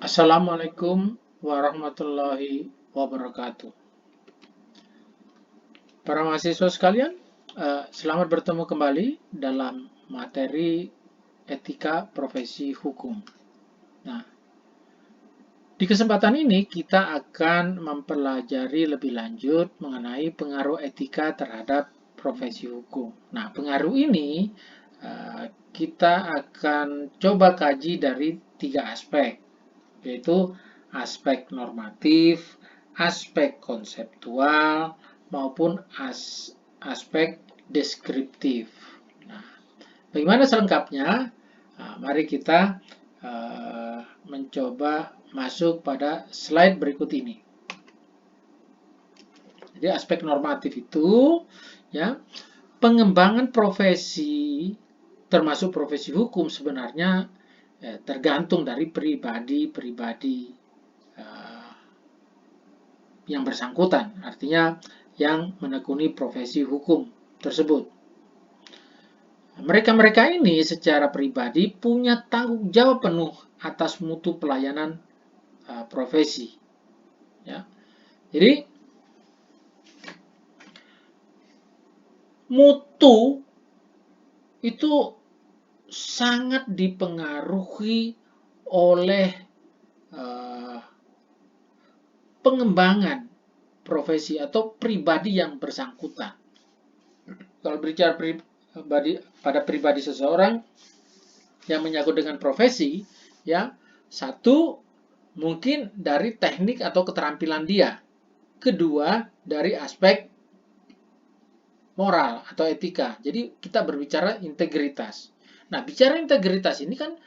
Assalamualaikum warahmatullahi wabarakatuh. Para mahasiswa sekalian, selamat bertemu kembali dalam materi etika profesi hukum. Nah, di kesempatan ini kita akan mempelajari lebih lanjut mengenai pengaruh etika terhadap profesi hukum. Nah, pengaruh ini kita akan coba kaji dari 3 aspek, yaitu aspek normatif, aspek konseptual, maupun aspek deskriptif. Nah, bagaimana selengkapnya? Nah, mari kita mencoba masuk pada slide berikut ini. Jadi aspek normatif itu ya, pengembangan profesi termasuk profesi hukum sebenarnya tergantung dari pribadi-pribadi yang bersangkutan, artinya yang menekuni profesi hukum tersebut. Mereka-mereka ini secara pribadi punya tanggung jawab penuh atas mutu pelayanan profesi. Ya. Jadi mutu itu sangat dipengaruhi oleh pengembangan profesi atau pribadi yang bersangkutan. Kalau berbicara pada pribadi seseorang yang menyangkut dengan profesi, ya, satu mungkin dari teknik atau keterampilan dia, kedua dari aspek moral atau etika. Jadi kita berbicara integritas. Nah, bicara integritas ini kan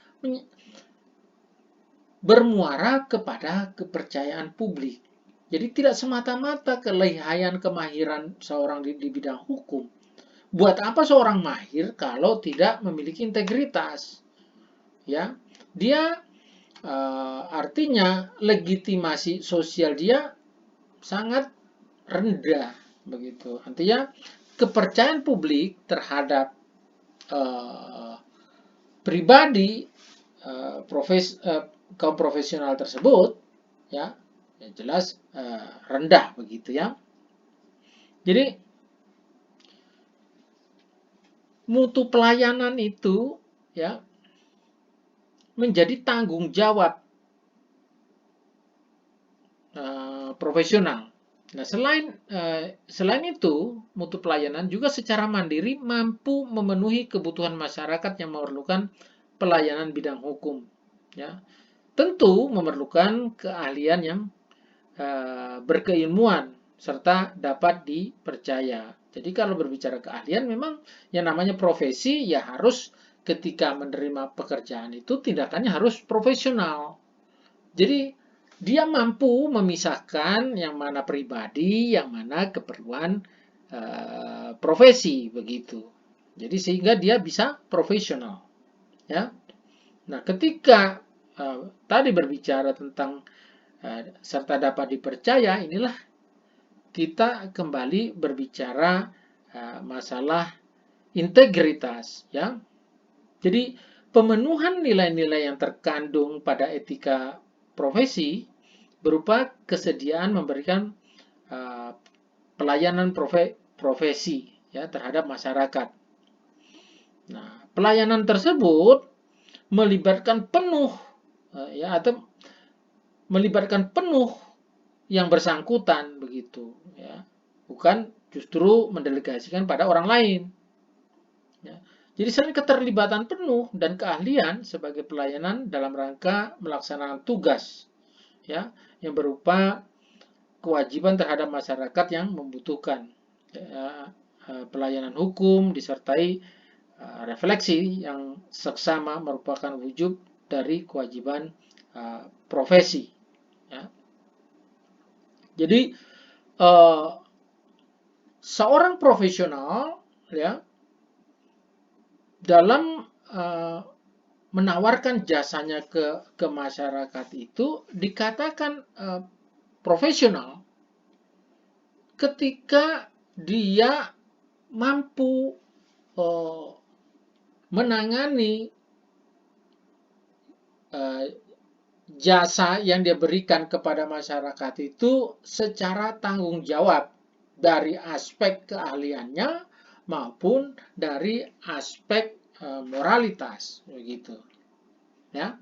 bermuara kepada kepercayaan publik. Jadi tidak semata-mata kelihayan kemahiran seorang di bidang hukum. Buat apa seorang mahir kalau tidak memiliki integritas? Ya, dia artinya legitimasi sosial dia sangat rendah, begitu. Artinya kepercayaan publik terhadap pribadi kaum profesional tersebut, ya jelas rendah, begitu ya. Jadi mutu pelayanan itu ya menjadi tanggung jawab profesional. Nah, selain itu, mutu pelayanan juga secara mandiri mampu memenuhi kebutuhan masyarakat yang memerlukan pelayanan bidang hukum. Ya, tentu memerlukan keahlian yang berkeilmuan serta dapat dipercaya. Jadi kalau berbicara keahlian, memang yang namanya profesi ya harus ketika menerima pekerjaan itu tindakannya harus profesional. Jadi dia mampu memisahkan yang mana pribadi, yang mana keperluan profesi, begitu. Jadi sehingga dia bisa profesional, ya. Nah, ketika tadi berbicara tentang serta dapat dipercaya, inilah kita kembali berbicara masalah integritas, ya. Jadi pemenuhan nilai-nilai yang terkandung pada etika profesi berupa kesediaan memberikan pelayanan profesi ya terhadap masyarakat. Nah, pelayanan tersebut melibatkan penuh ya atau melibatkan penuh yang bersangkutan, begitu ya. Bukan justru mendelegasikan pada orang lain. Ya. Jadi selain keterlibatan penuh dan keahlian sebagai pelayanan dalam rangka melaksanakan tugas ya yang berupa kewajiban terhadap masyarakat yang membutuhkan ya, pelayanan hukum disertai refleksi yang seksama merupakan wujud dari kewajiban profesi. Ya. Jadi seorang profesional ya dalam menawarkan jasanya ke masyarakat itu dikatakan profesional ketika dia mampu menangani jasa yang dia berikan kepada masyarakat itu secara tanggung jawab dari aspek keahliannya maupun dari aspek moralitas begitu ya.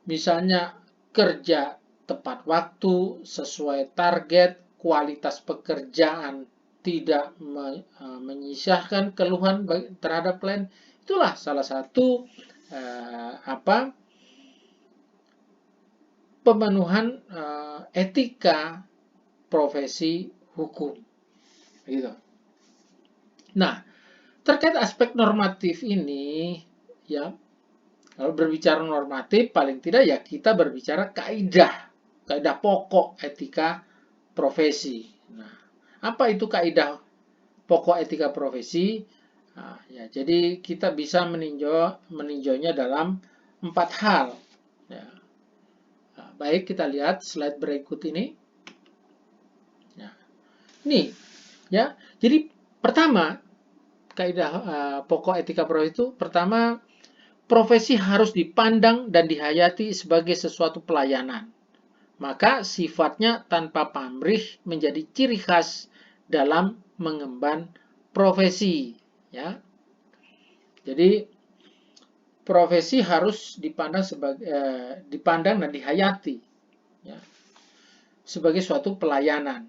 Misalnya kerja tepat waktu, sesuai target, kualitas pekerjaan tidak menyisahkan keluhan terhadap klien. Itulah salah satu pemenuhan etika profesi hukum. Gitu. Nah, terkait aspek normatif ini, ya, kalau berbicara normatif, paling tidak ya kita berbicara kaidah pokok etika profesi. Nah, apa itu kaidah pokok etika profesi? Nah, ya, jadi kita bisa meninjaunya dalam 4 hal. Ya. Nah, baik, kita lihat slide berikut ini. Nah, ini, ya. Jadi pertama, kaidah pokok etika profesi itu pertama, profesi harus dipandang dan dihayati sebagai sesuatu pelayanan. Maka sifatnya tanpa pamrih menjadi ciri khas dalam mengemban profesi. Ya. Jadi profesi harus dipandang dan dihayati ya, sebagai suatu pelayanan.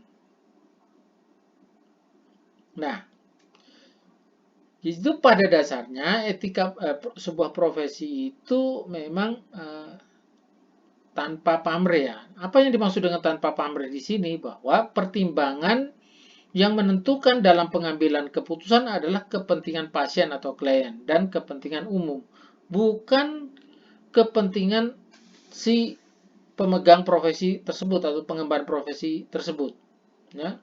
Nah, itu pada dasarnya etika sebuah profesi itu memang tanpa pamrih ya. Apa yang dimaksud dengan tanpa pamrih di sini? Bahwa pertimbangan yang menentukan dalam pengambilan keputusan adalah kepentingan pasien atau klien dan kepentingan umum, bukan kepentingan si pemegang profesi tersebut atau pengemban profesi tersebut. Ya.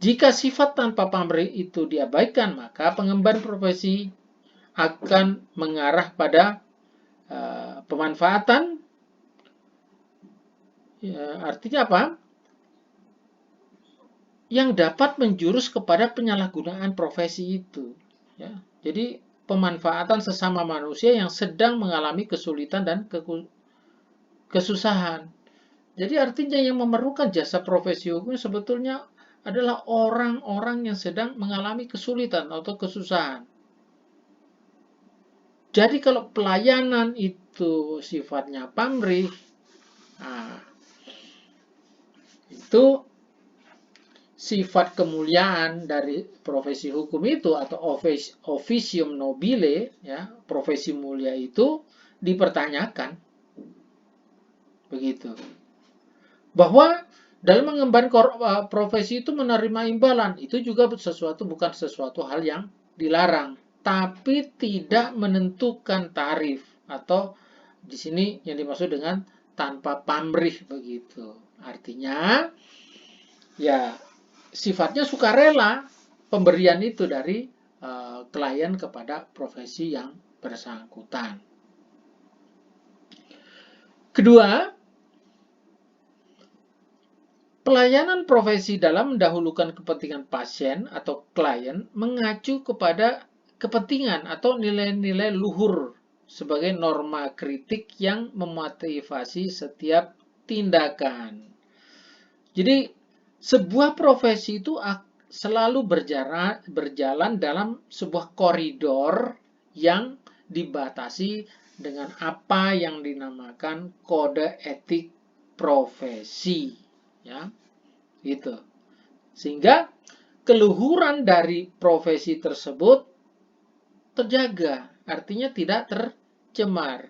Jika sifat tanpa pamrih itu diabaikan, maka pengemban profesi akan mengarah pada pemanfaatan. Ya, artinya apa? Yang dapat menjurus kepada penyalahgunaan profesi itu. Ya. Jadi pemanfaatan sesama manusia yang sedang mengalami kesulitan dan kesusahan. Jadi artinya yang memerlukan jasa profesi hukum sebetulnya adalah orang-orang yang sedang mengalami kesulitan atau kesusahan. Jadi kalau pelayanan itu sifatnya pamrih, nah, itu sifat kemuliaan dari profesi hukum itu atau officium nobile, ya, profesi mulia itu dipertanyakan. Begitu. Bahwa dalam mengemban profesi itu menerima imbalan, itu juga bukan sesuatu hal yang dilarang, tapi tidak menentukan tarif atau di sini yang dimaksud dengan tanpa pamrih begitu. Artinya ya sifatnya sukarela pemberian itu dari klien kepada profesi yang bersangkutan. Kedua, pelayanan profesi dalam mendahulukan kepentingan pasien atau klien mengacu kepada kepentingan atau nilai-nilai luhur sebagai norma kritik yang memotivasi setiap tindakan. Jadi, sebuah profesi itu selalu berjalan dalam sebuah koridor yang dibatasi dengan apa yang dinamakan kode etik profesi. Ya, gitu. Sehingga keluhuran dari profesi tersebut terjaga, artinya tidak tercemar.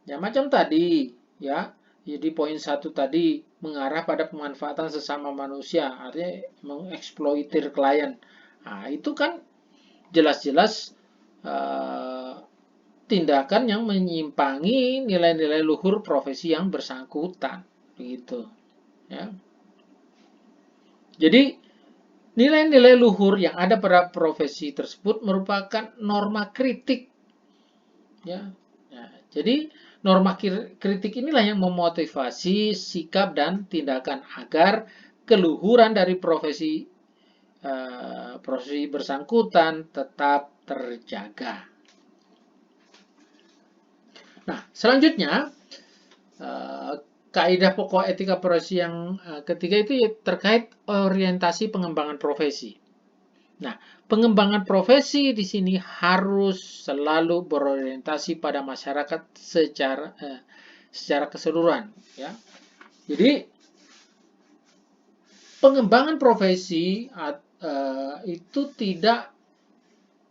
Ya, macam tadi, ya. Jadi poin 1 tadi mengarah pada pemanfaatan sesama manusia, artinya mengeksploitir klien. Nah, itu kan jelas-jelas tindakan yang menyimpangi nilai-nilai luhur profesi yang bersangkutan, begitu. Ya. Jadi nilai-nilai luhur yang ada pada profesi tersebut merupakan norma kritik. Ya. Nah, jadi norma kritik inilah yang memotivasi sikap dan tindakan agar keluhuran dari profesi bersangkutan tetap terjaga. Nah, selanjutnya kaidah pokok etika profesi yang ketiga itu terkait orientasi pengembangan profesi. Nah, pengembangan profesi di sini harus selalu berorientasi pada masyarakat secara keseluruhan, ya. Jadi pengembangan profesi itu tidak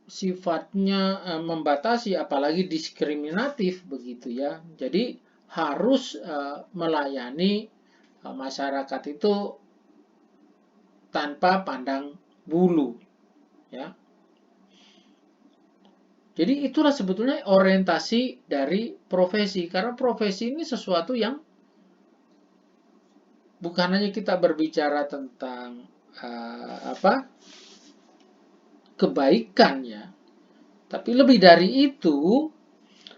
sifatnya membatasi apalagi diskriminatif begitu ya. Jadi harus melayani masyarakat itu tanpa pandang bulu, ya. Jadi itulah sebetulnya orientasi dari profesi, karena profesi ini sesuatu yang bukan hanya kita berbicara tentang kebaikan ya, tapi lebih dari itu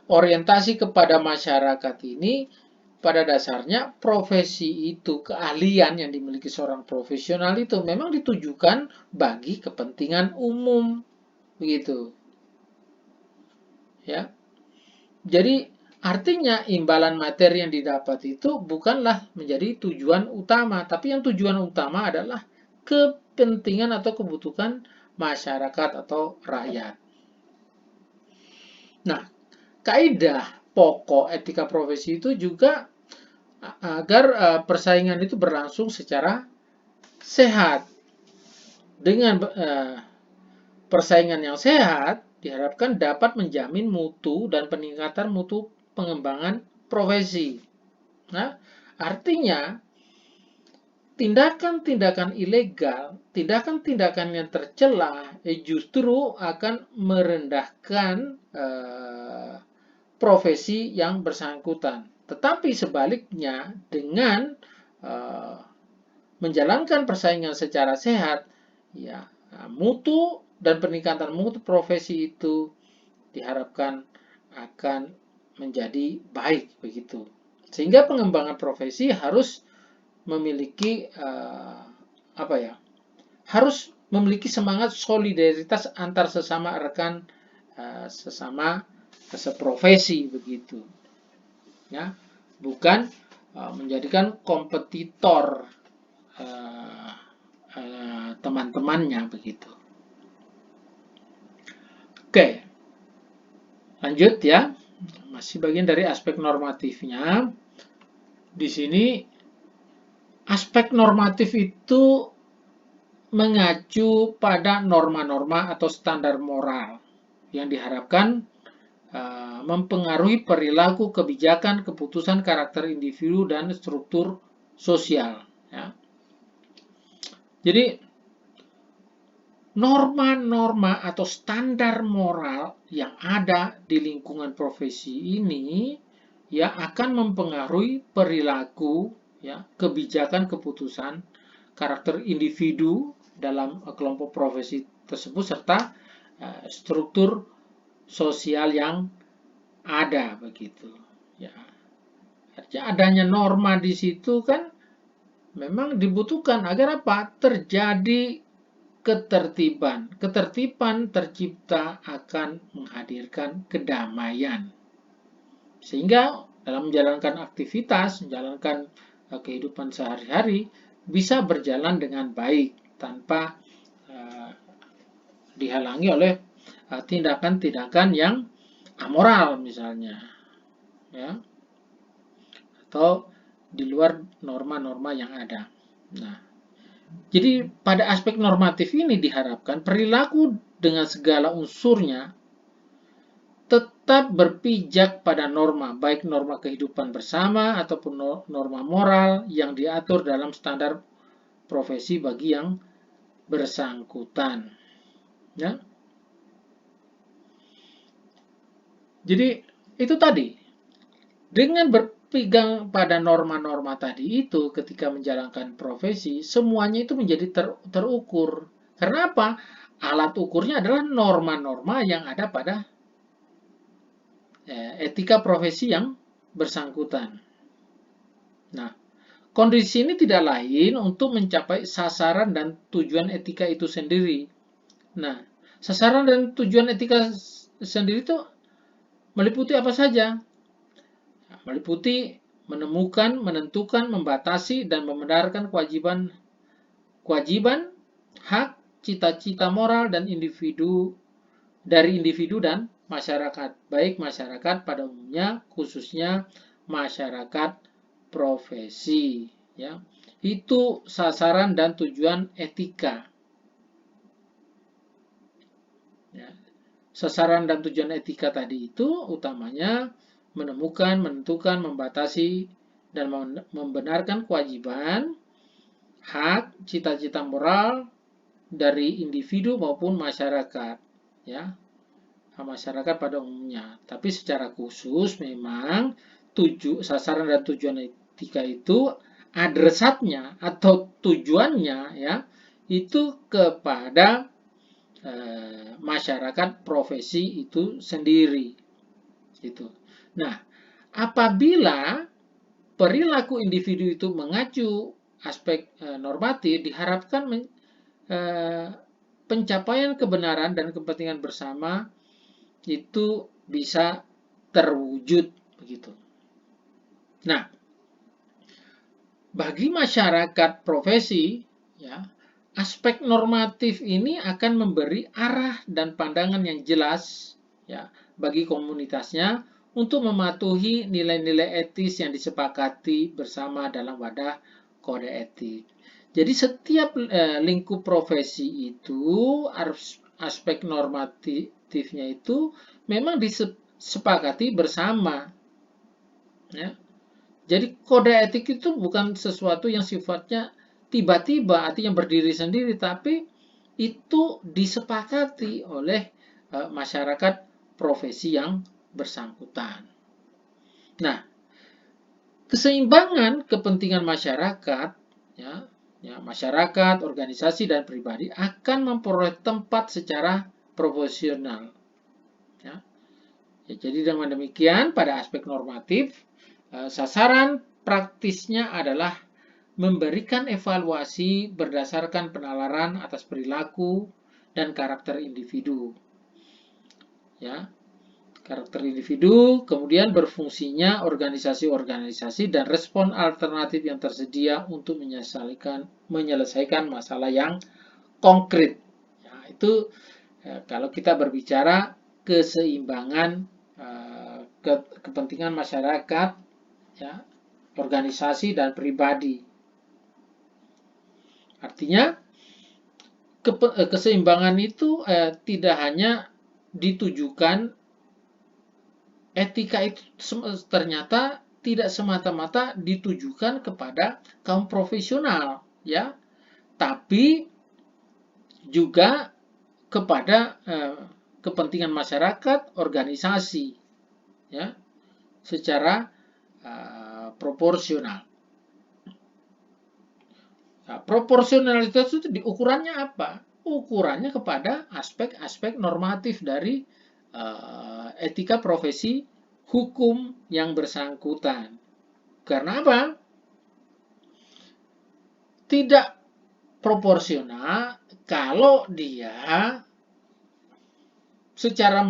orientasi kepada masyarakat ini pada dasarnya profesi itu, keahlian yang dimiliki seorang profesional itu memang ditujukan bagi kepentingan umum, begitu. Ya. Jadi artinya imbalan materi yang didapat itu bukanlah menjadi tujuan utama, tapi yang tujuan utama adalah kepentingan atau kebutuhan masyarakat atau rakyat. Nah, kaidah pokok etika profesi itu juga agar persaingan itu berlangsung secara sehat. Dengan persaingan yang sehat diharapkan dapat menjamin mutu dan peningkatan mutu pengembangan profesi. Nah, artinya tindakan-tindakan ilegal, tindakan-tindakan yang tercela justru akan merendahkan profesi yang bersangkutan. Tetapi sebaliknya, dengan menjalankan persaingan secara sehat, ya, mutu dan peningkatan mutu profesi itu diharapkan akan menjadi baik begitu. Sehingga pengembangan profesi harus memiliki harus memiliki semangat solidaritas antar sesama rekan sesama seprofesi begitu. Ya, bukan menjadikan kompetitor teman-temannya begitu. Oke, lanjut ya. Masih bagian dari aspek normatifnya. Di sini aspek normatif itu mengacu pada norma-norma atau standar moral yang diharapkan mempengaruhi perilaku, kebijakan, keputusan, karakter individu, dan struktur sosial. Ya. Jadi norma-norma atau standar moral yang ada di lingkungan profesi ini ya akan mempengaruhi perilaku, ya, kebijakan, keputusan, karakter individu dalam kelompok profesi tersebut serta struktur sosial yang ada begitu. Ya. Artinya adanya norma di situ kan memang dibutuhkan agar apa? Terjadi ketertiban. Ketertiban tercipta akan menghadirkan kedamaian. Sehingga dalam menjalankan aktivitas, menjalankan kehidupan sehari-hari bisa berjalan dengan baik tanpa dihalangi oleh tindakan-tindakan yang amoral misalnya. Ya. Atau di luar norma-norma yang ada. Nah, jadi pada aspek normatif ini diharapkan perilaku dengan segala unsurnya tetap berpijak pada norma, baik norma kehidupan bersama ataupun norma moral yang diatur dalam standar profesi bagi yang bersangkutan. Ya. Jadi itu tadi, dengan berpegang pada norma-norma tadi itu ketika menjalankan profesi, semuanya itu menjadi terukur. Karena apa? Alat ukurnya adalah norma-norma yang ada pada etika profesi yang bersangkutan. Nah, kondisi ini tidak lain untuk mencapai sasaran dan tujuan etika itu sendiri. Nah, sasaran dan tujuan etika sendiri itu meliputi apa saja? Meliputi menemukan, menentukan, membatasi, dan membenarkan kewajiban, hak, cita-cita moral dan individu dan masyarakat, baik masyarakat pada umumnya, khususnya masyarakat profesi. Ya, itu sasaran dan tujuan etika. Ya, sasaran dan tujuan etika tadi itu utamanya menemukan, menentukan, membatasi, dan membenarkan kewajiban, hak, cita-cita moral dari individu maupun masyarakat, ya, masyarakat pada umumnya. Tapi secara khusus memang sasaran dan tujuan etika itu adresatnya atau tujuannya, ya, itu kepada masyarakat profesi itu sendiri, gitu. Nah, apabila perilaku individu itu mengacu aspek normatif, diharapkan pencapaian kebenaran dan kepentingan bersama itu bisa terwujud, begitu. Nah, bagi masyarakat profesi, ya, aspek normatif ini akan memberi arah dan pandangan yang jelas, ya, bagi komunitasnya untuk mematuhi nilai-nilai etis yang disepakati bersama dalam wadah kode etik. Jadi setiap lingkup profesi itu aspek normatifnya itu memang disepakati bersama, ya. Jadi kode etik itu bukan sesuatu yang sifatnya tiba-tiba, artinya berdiri sendiri, tapi itu disepakati oleh masyarakat profesi yang bersangkutan. Nah, keseimbangan kepentingan masyarakat, ya, masyarakat, organisasi, dan pribadi akan memperoleh tempat secara proporsional. Ya. Jadi dengan demikian, pada aspek normatif, sasaran praktisnya adalah memberikan evaluasi berdasarkan penalaran atas perilaku dan karakter individu. Ya, karakter individu, kemudian berfungsinya organisasi-organisasi dan respon alternatif yang tersedia untuk menyelesaikan masalah yang konkret. Ya, itu kalau kita berbicara keseimbangan kepentingan masyarakat, ya, organisasi dan pribadi. Artinya keseimbangan itu tidak hanya ditujukan, etika itu ternyata tidak semata-mata ditujukan kepada kaum profesional, ya, tapi juga kepada kepentingan masyarakat, organisasi, ya, secara proporsional. Nah, proporsionalitas itu ukurannya apa? Ukurannya kepada aspek-aspek normatif dari etika profesi hukum yang bersangkutan. Karena apa? Tidak proporsional kalau dia secara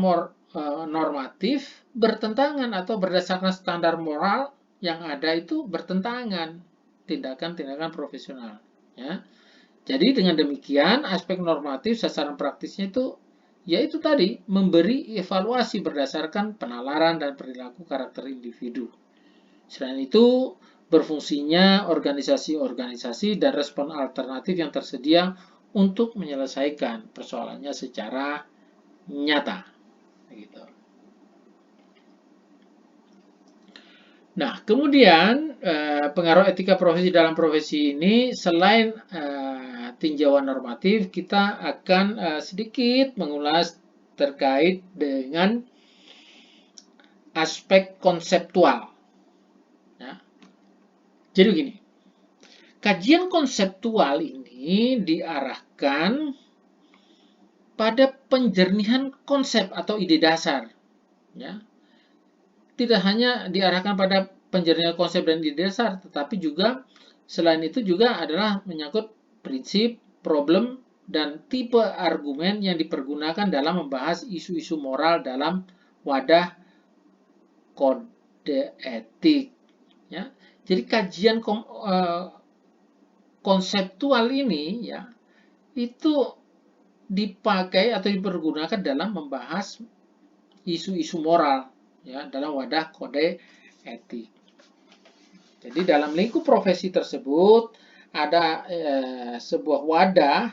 normatif bertentangan atau berdasarkan standar moral yang ada itu bertentangan tindakan-tindakan profesional, ya. Jadi dengan demikian aspek normatif sasaran praktisnya itu yaitu tadi memberi evaluasi berdasarkan penalaran dan perilaku karakter individu. Selain itu berfungsinya organisasi-organisasi dan respon alternatif yang tersedia untuk menyelesaikan persoalannya secara nyata. Gitu. Nah, kemudian pengaruh etika profesi dalam profesi ini selain tinjauan normatif, kita akan sedikit mengulas terkait dengan aspek konseptual. Ya. Jadi begini, kajian konseptual ini diarahkan pada penjernihan konsep atau ide dasar. Ya. Tidak hanya diarahkan pada penjernihan konsep dan ide dasar, tetapi juga selain itu juga adalah menyangkut prinsip, problem, dan tipe argumen yang dipergunakan dalam membahas isu-isu moral dalam wadah kode etik. Ya, jadi kajian konseptual ini ya itu dipakai atau dipergunakan dalam membahas isu-isu moral ya dalam wadah kode etik. Jadi dalam lingkup profesi tersebut ada sebuah wadah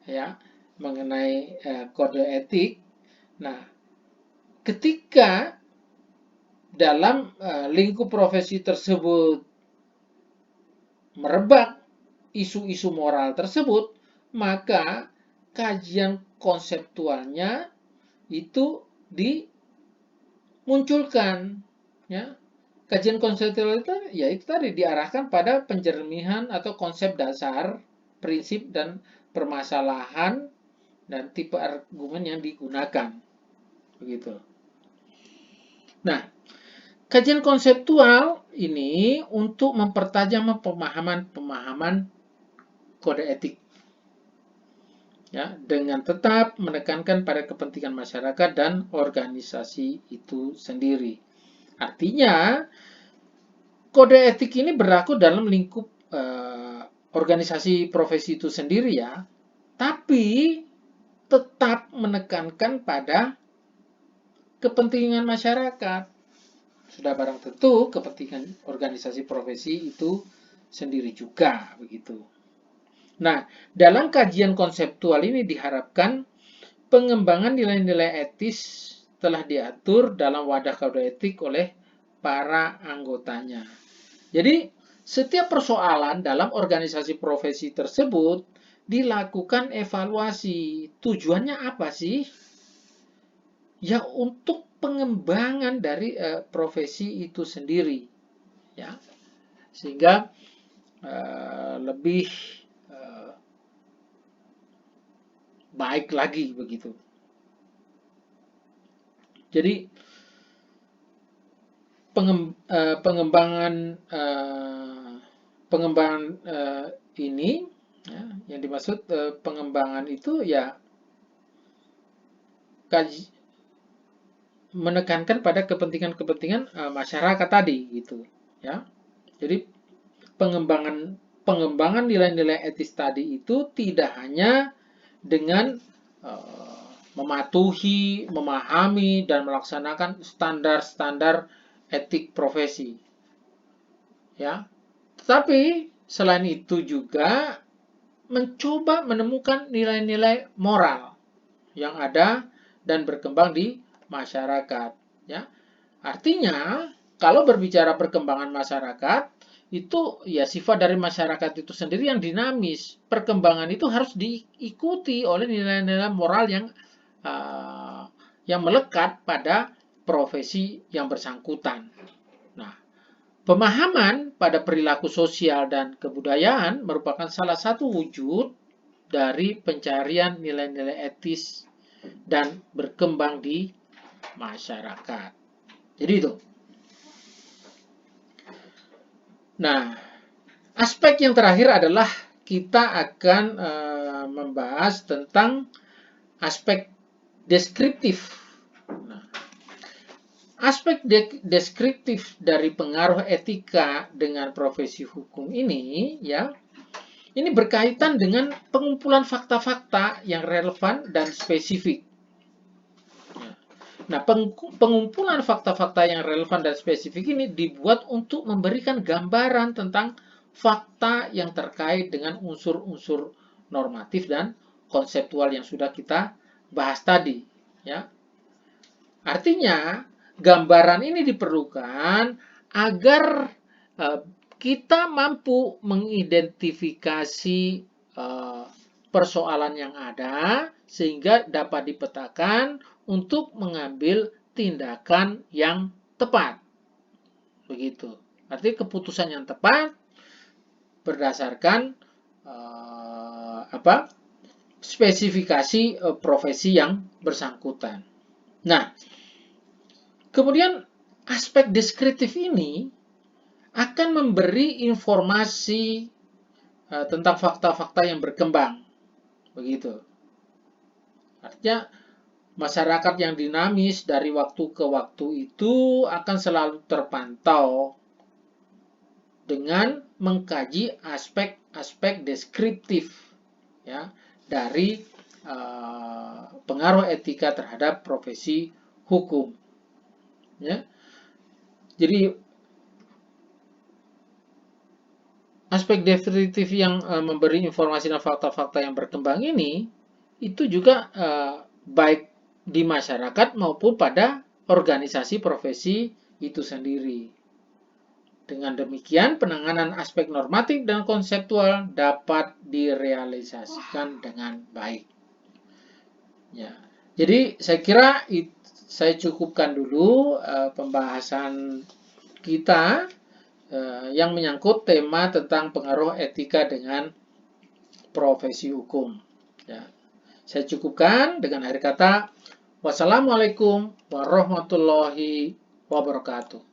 ya mengenai kode etik. Nah, ketika dalam lingkup profesi tersebut merebak isu-isu moral tersebut, maka kajian konseptualnya itu dimunculkan ya. Kajian konseptual itu ya itu tadi diarahkan pada penjernihan atau konsep dasar, prinsip dan permasalahan dan tipe argumen yang digunakan. Begitu. Nah, kajian konseptual ini untuk mempertajam pemahaman kode etik. Ya, dengan tetap menekankan pada kepentingan masyarakat dan organisasi itu sendiri. Artinya, kode etik ini berlaku dalam lingkup organisasi profesi itu sendiri ya, tapi tetap menekankan pada kepentingan masyarakat. Sudah barang tentu kepentingan organisasi profesi itu sendiri juga begitu. Nah, dalam kajian konseptual ini diharapkan pengembangan nilai-nilai etis telah diatur dalam wadah kode etik oleh para anggotanya. Jadi, setiap persoalan dalam organisasi profesi tersebut dilakukan evaluasi. Tujuannya apa sih? Ya, untuk pengembangan dari profesi itu sendiri. Ya, sehingga lebih baik lagi begitu. Jadi pengembangan ini ya, yang dimaksud pengembangan itu ya menekankan pada kepentingan-kepentingan masyarakat tadi gitu ya. Jadi pengembangan nilai-nilai etis tadi itu tidak hanya dengan mematuhi, memahami, dan melaksanakan standar-standar etik profesi. Ya, tetapi selain itu juga mencoba menemukan nilai-nilai moral yang ada dan berkembang di masyarakat. Ya, artinya kalau berbicara perkembangan masyarakat, itu ya sifat dari masyarakat itu sendiri yang dinamis. Perkembangan itu harus diikuti oleh nilai-nilai moral yang melekat pada profesi yang bersangkutan. Nah, pemahaman pada perilaku sosial dan kebudayaan merupakan salah satu wujud dari pencarian nilai-nilai etis dan berkembang di masyarakat. Jadi itu. Nah, aspek yang terakhir adalah kita akan membahas tentang aspek deskriptif. Nah, aspek deskriptif dari pengaruh etika dengan profesi hukum ini, ya, ini berkaitan dengan pengumpulan fakta-fakta yang relevan dan spesifik. Nah, pengumpulan fakta-fakta yang relevan dan spesifik ini dibuat untuk memberikan gambaran tentang fakta yang terkait dengan unsur-unsur normatif dan konseptual yang sudah kita bahas tadi. Ya. Artinya, gambaran ini diperlukan agar kita mampu mengidentifikasi persoalan yang ada sehingga dapat dipetakan untuk mengambil tindakan yang tepat. Begitu. Artinya keputusan yang tepat berdasarkan spesifikasi profesi yang bersangkutan. Nah, kemudian aspek deskriptif ini akan memberi informasi tentang fakta-fakta yang berkembang. Begitu. Artinya masyarakat yang dinamis dari waktu ke waktu itu akan selalu terpantau dengan mengkaji aspek-aspek deskriptif ya dari pengaruh etika terhadap profesi hukum. Ya. Jadi aspek deskriptif yang memberi informasi dan fakta-fakta yang berkembang ini itu juga baik di masyarakat maupun pada organisasi profesi itu sendiri. Dengan demikian, penanganan aspek normatif dan konseptual dapat direalisasikan dengan baik. Ya, jadi saya kira saya cukupkan dulu pembahasan kita yang menyangkut tema tentang pengaruh etika dengan profesi hukum. Ya, saya cukupkan dengan akhir kata, wassalamualaikum warahmatullahi wabarakatuh.